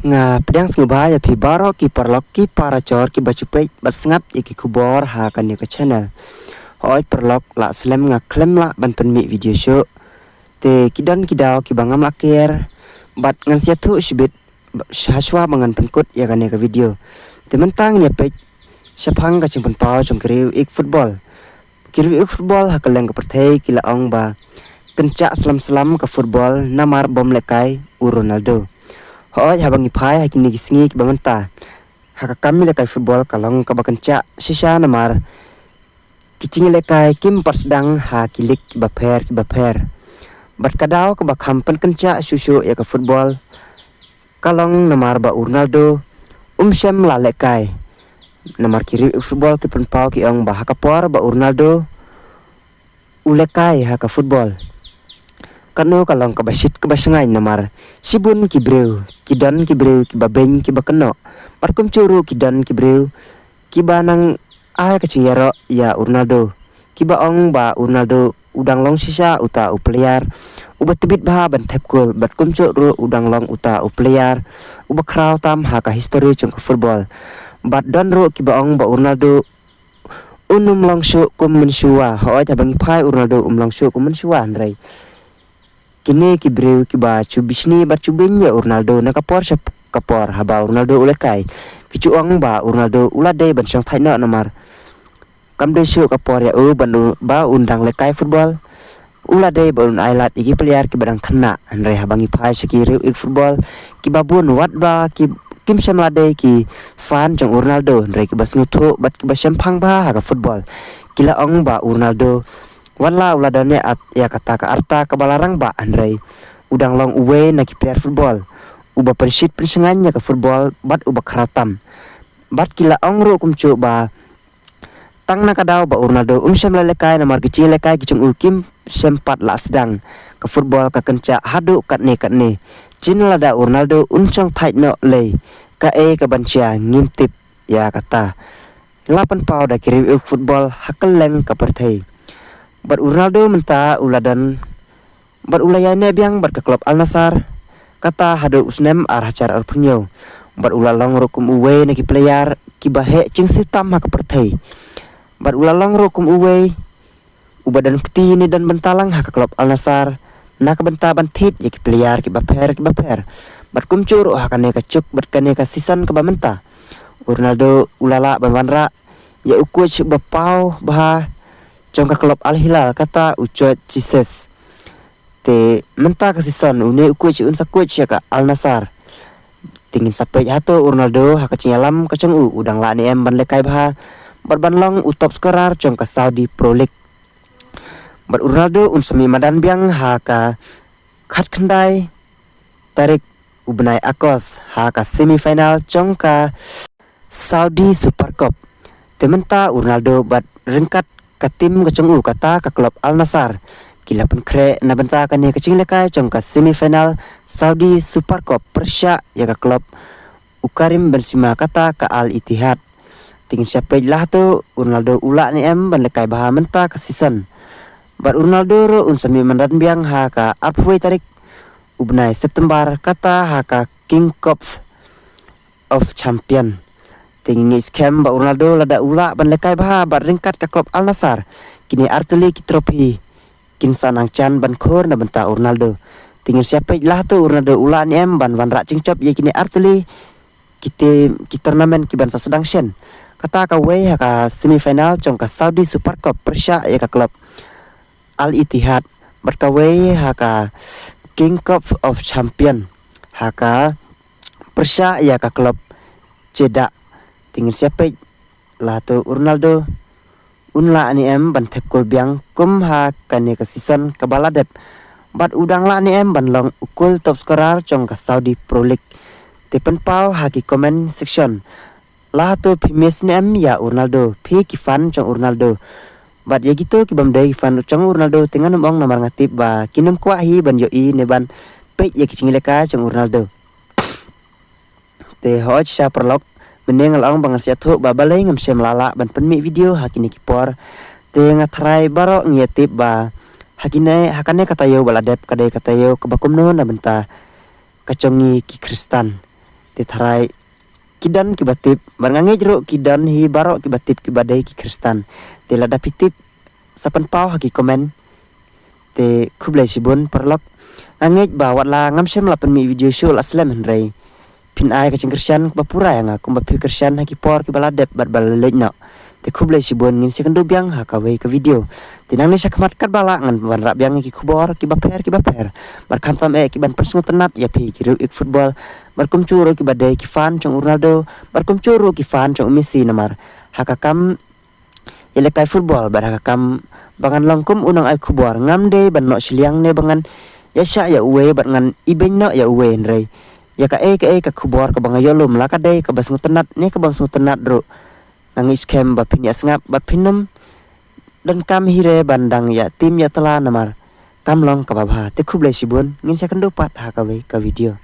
nga pedang ngubah ya pi baro ki parlok ki para chor ki bachupei batsngap ya ki kubor ha kan ya ka channel hoi parlok la slem nga klem la ban pen mi video show te kidon kidau ki bangam laker bat ngan sia thu shibit haswa mangan penkut ya kan ya ka video te mentang ya pe sapang ka chimpan pau jong kriu ik football ha kaleng ka perthei ki la ong ba kencak selam ke football namar bom lekai Ronaldo. Hoi habang ipai hakini gisngi ki bamanta. Haka kami lekai football kalong ka bakencak sisa namar kicing lekai kim persdang ha kilik ki baper. Berkadau ke bakampen kencak susu ya ke football kalong namar ba Ronaldo syam la lekai. Namar kiri football ki penpau ki ong ba hakapor ba Ronaldo ulekai haka football. Kano kalong kabasit kabasangay namar sibun kibreu kidan kibreu kibabeng kibakeno parkum curu kidan kibreu kibanang ay kacingero ya Ronaldo kibaong ba Ronaldo udang long sisa uta uplayar ubat tebit bah bantep gol batkum curu udang long uta uplayar ubakraw tam haka history chung football bat don ro kibaong ba Ronaldo long shu kum mensua hoy tabangi pai Ronaldo long shu kum mensua andrai kini kibreu kiba cubisni bat cubenya Ronaldo na kapor haba Ronaldo ulekai kicuang ba Ronaldo ulade ban sang thaina namar kamde syu kapor ya ban ba undang lekai football ulade ba un ailat igi player ki badang khana anre habangi phai sekiri ik football kibabun wat ba kim samlade ki fan jong Ronaldo anre ki basnguthu bat ki basempang ba ha football kila ong ba Ronaldo wala uladane at ya kata ka arta kabalarang ba andrai udang long uwe na ki player football uba pensit pensengannya ke football bat uba keratam bat kila ongro kumcu ba tang na kadau ba Ronaldo syam lelekai namar kecil lekai kicung ukim sempat la sedang ke football ka kenca hadu katne cin lada Ronaldo uncong tight no lay ka ka bancia ngimtip ya kata 8 pau da kiri football hakeleng ka perthei bat Ronaldo menta uladan bat ulayane biang bat ke klub Al Nassr kata hado usnem arah cara arpunyo bat ulalong rokum uwe naki player kibahe cing sitam ha keperthei bat ulalong rokum uwe ubadan peti ni dan bentalang ha ke klub Al Nassr na ke benta bantit ya ki player kibaper bat kumcur ha kane kacuk bat kane ka season ke bamenta Ronaldo ulala banwanra ya ukuj bapau bah trong ka klub Al Hilal kata ucot Jesus te menta ka season une ukuj un sakuj ya ka Al Nassr tingin sampai hato Ronaldo ha kacingalam kacang udang la ni em ban lekai bah barbanlong utop skorar trong ka Saudi Pro League bat Ronaldo semi madan biang ha ka khat khandai tarik ubnai akos ha ka semifinal trong ka Saudi Super Cup tementa Ronaldo bat rengkat ka tim kacang kata ka klub Al Nassr kila pun kre na benta ka ni kacing lekai trong ka semifinal Saudi Super Cup Persya ya ka klub Karim Benzema kata ka Al Ittihad tingin siapa lah tu Ronaldo ula ni em ban lekai bah menta ka season bat Ronaldo ro semi mandan biang ha ka arpwe tarik ubnai September kata ha ka King Cup of Champion tinggi scam ba Ronaldo lada ula ban lekai bah bat ringkat ka klub Al Nassr kini arteli ki trofi kin sanang chan ban khor na benta Ronaldo tinggi siapa lah tu Ronaldo ula ni em ban rak cingcop ye kini arteli ki turnamen ki ban sedang sen kata ka we ha ka semifinal trong ka Saudi Super Cup Persya ya ka klub Al Ittihad bat ka we ha ka King Cup of Champion ha ka Persya ya ka klub Jeddah tingin siapa lah tu Ronaldo unla ni em ban thep gol biang kum ha kane ka season ka baladep bat udang la ni em ban long ukul top scorer trong ka Saudi Pro League tepen pau ha ki comment section lah tu pimis ni em ya Ronaldo pi ki fan trong Ronaldo bat ya gitu ki bamdai fan trong Ronaldo tingan ong namar ngatip ba kinum kwa hi ban yo i ne ban pe ya ki cingileka trong Ronaldo te hoj sa perlok mending lang bangan siatu babalai ngam sem lala ban penmi video hakini kipor te ngatrai baro ngiatip ba hakane katayo baladep kadai katayo kebakum no na benta kacongi ki Kristan te tharai kidan ki batip barngange jero kidan hi baro ki batip ki badai ki Kristen te lada pitip sapan pau haki komen te khublai sibun perlok angej bawat la ngam sem la pen mi video show la slam henrei pin ai ka Kristen ba pura yang aku ba pi Kristen haki por ki baladep bat balej no te khublai sibun ngin sekendo biang ha ka we ka video tinang ni sakmat kat bala ngan wan rap biang ki khubor ki ba per bar kham tam ki ban persngu tenat ya pi ki ru ik football bar kum churo ki badai ki fan chong Ronaldo bar kum churo ki fan chong Messi namar hakakam elekai football bar hakakam bangan longkum unang ai khubor ngam de ban no siliang ne bangan ya sya ya uwe bat ngan ibeng no ya uwe nrei ya ka khubor ka bangayolum la ka de ka basngu tenat ne ka basngu tenat ro nangis kem ba pin ya sngap ba pinum dan kam hire bandang ya tim ya tela namar kam long ka babha te khublai sibun ngin second pat ha ka we ka video